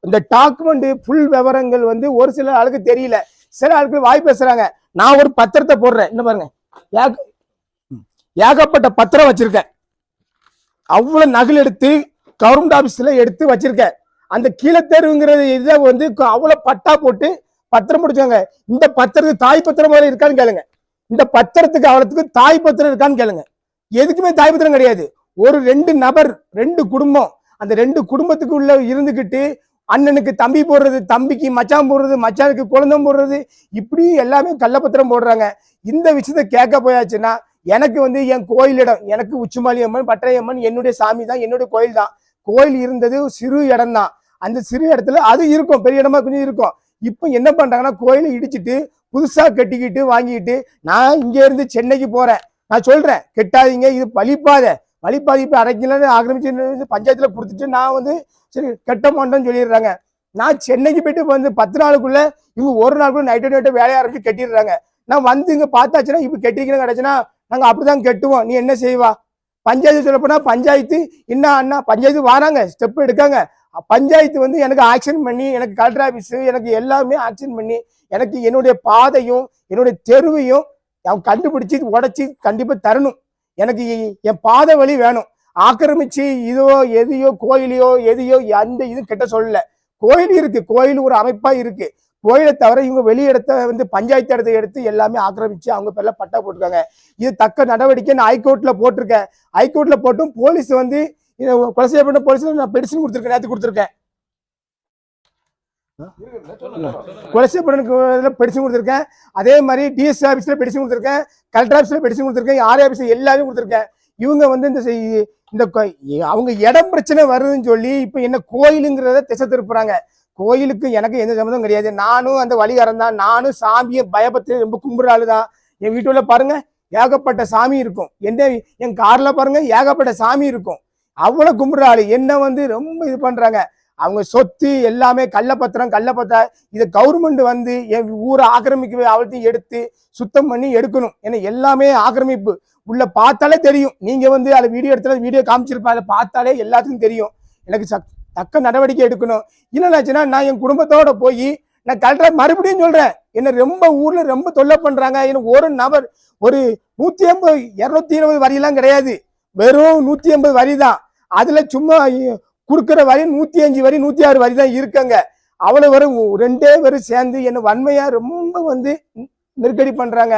இந்த document full விவரங்கள் வந்து ஒரு சில ஆளுக்கு தெரியல, சில ஆளுக்கு வாய் பேசுறாங்க. நான் ஒரு பத்திரத்தை போடுறேன், என்ன பாருங்க, ஏகப்பட்ட பத்திரம் வச்சிருக்கேன். அவ்வளவு நகல் எடுத்து கவர்மெண்ட் ஆபீஸ்ல எடுத்து வச்சிருக்கேன். அந்த கீழத்தேர்வுங்கிறது இதை வந்து அவ்வளவு பட்டா போட்டு பத்திரம் முடிச்சாங்க. இந்த பத்திரத்துக்கு தாய் பத்திரம் மாதிரி இருக்கான்னு கேளுங்க. இந்த பத்திரத்துக்கு அவளுக்கு தாய் பத்திரம் இருக்கான்னு கேளுங்க. எதுக்குமே தாய் பத்திரம் கிடையாது. ஒரு 2 நபர் 2 குடும்பம், அந்த 2 குடும்பத்துக்கு உள்ள இருந்துகிட்டு அண்ணனுக்கு தம்பி போடுறது, தம்பிக்கு மச்சான் போடுறது, மச்சானுக்கு குழந்தை போடுறது, இப்படி எல்லாமே கள்ளப்பத்திரம் போடுறாங்க. இந்த விஷயத்த கேட்க போயாச்சுன்னா எனக்கு வந்து என் கோயிலிடம், எனக்கு உச்சிமாலி அம்மன் பட்டரையம்மன் என்னுடைய சாமி தான், என்னுடைய கோயில் தான். கோயில் இருந்தது சிறு இடம் தான். அந்த சிறு இடத்துல அது இருக்கும், பெரிய இடமா கொஞ்சம் இருக்கும். இப்ப என்ன பண்றாங்கன்னா கோயிலை இடிச்சிட்டு புதுசா கட்டிக்கிட்டு வாங்கிட்டு, நான் இங்க இருந்து சென்னைக்கு போறேன். நான் சொல்றேன் கெட்டாதீங்க, இது வழிபாதை இப்ப அரைக்கல ஆக்கிரமிச்சு பஞ்சாயத்துல கொடுத்துட்டு நான் வந்து சரி கெட்ட மாட்டோம்னு சொல்லிடுறாங்க. நான் சென்னைக்கு போயிட்டு வந்து 10 நாளுக்குள்ள இவங்க ஒரு நாளுக்குள்ள நைட்டு வேலையை ஆரம்பிச்சு கட்டிடுறாங்க. நான் வந்து இங்க பார்த்தாச்சுன்னா இப்ப கெட்டிக்கணும் கிடைச்சுன்னா நாங்க அப்படிதான் கெட்டுவோம். நீ என்ன செய்வா? பஞ்சாயத்து சொல்ல போனா பஞ்சாயத்து என்ன அண்ணா பஞ்சாயத்து வராங்க, ஸ்டெப் எடுக்காங்க. பஞ்சாயத்து வந்து எனக்கு ஆக்ஷன் பண்ணி, எனக்கு கலெக்டர் ஆபீஸ் எனக்கு எல்லாமே ஆக்ஷன் பண்ணி, எனக்கு என்னுடைய பாதையும் என்னுடைய தெருவையும் அவங்க கண்டுபிடிச்சு உடைச்சி கண்டிப்பா தரணும். எனக்கு என் பாதை வழி வேணும். ஆக்கிரமிச்சு இதோ எதையோ கோயிலையோ எதையோ அந்த இது கெட்ட சொல்லல. கோயில் இருக்கு, கோயில் ஒரு அமைப்பா இருக்கு. கோயிலை தவிர இவங்க வெளி இடத்த வந்து பஞ்சாயத்து இடத்தை எடுத்து எல்லாமே ஆக்கிரமிச்சு அவங்க பேர்ல பட்டா போட்டிருக்காங்க. இது தக்க நடவடிக்கை நான் ஹைகோர்ட்ல போட்டிருக்கேன். ஹைகோர்ட்ல போட்டும் போலீஸ் வந்து கொலை செய்யப்பட்ட போலீஸ்ல நான் பெடிஷன் கொடுத்துருக்கேன், நேற்று கொடுத்துருக்கேன். கொலை செய்யப்பட்ட பெடிஷன் கொடுத்துருக்கேன். அதே மாதிரி டிஎஸ்சி ஆபீஸ்ல பெடிஷன் கொடுத்துருக்கேன், கலெக்டர் ஆபீஸ்ல பெடிஷன் கொடுத்துருக்கேன், ஆர்ஐ ஆபீஸ் எல்லாமே கொடுத்துருக்கேன். இவங்க வந்து இந்த அவங்க இடம் பிரச்சனை வருதுன்னு சொல்லி இப்ப என்ன கோயிலுங்கிறத திசை திருப்புறாங்க. கோயிலுக்கு எனக்கு எந்த சம்மந்தம் கிடையாது. நானும் அந்த வழிகாரன் தான். நானும் சாமியை பயபத்து ரொம்ப கும்பிடுற ஆளு தான். என் வீட்டுல பாருங்க ஏகப்பட்ட சாமி இருக்கும். என் கார்ல பாருங்க ஏகப்பட்ட சாமி இருக்கும். அவ்வளவு கும்பிடுற ஆளு என்ன வந்து ரொம்ப இது பண்றாங்க. அவங்க சொத்து எல்லாமே கள்ளப்பத்திரம் இதை கவர்மெண்ட் வந்து என் ஊரை ஆக்கிரமிக்க அவள்த்தையும் எடுத்து சுத்தம் பண்ணி எடுக்கணும். ஏன்னா எல்லாமே ஆக்கிரமிப்பு உள்ள பார்த்தாலே தெரியும். நீங்க வந்து அதை வீடியோ எடுத்தாலும் வீடியோ காமிச்சிருப்பா, அதை பார்த்தாலே எல்லாத்துக்கும் தெரியும். எனக்கு தக்க நடவடிக்கை எடுக்கணும். இல்லைன்னாச்சுன்னா நான் என் குடும்பத்தோட போய் நான் கலெக்டர் மறுபடியும் சொல்றேன். என்ன ரொம்ப ஊர்ல ரொம்ப தொல்லை பண்றாங்க. எனக்கு ஒரு நபர் ஒரு 180 220 வரியெல்லாம் கிடையாது, வெறும் 180 வரி தான். அதுல சும்மா கொடுக்குற வரி 105 வரி 106 வரி தான் இருக்குங்க. அவ்வளவு வரும் 2 பேரும் சேர்ந்து என்ன வன்மையா ரொம்ப வந்து நெருக்கடி பண்றாங்க.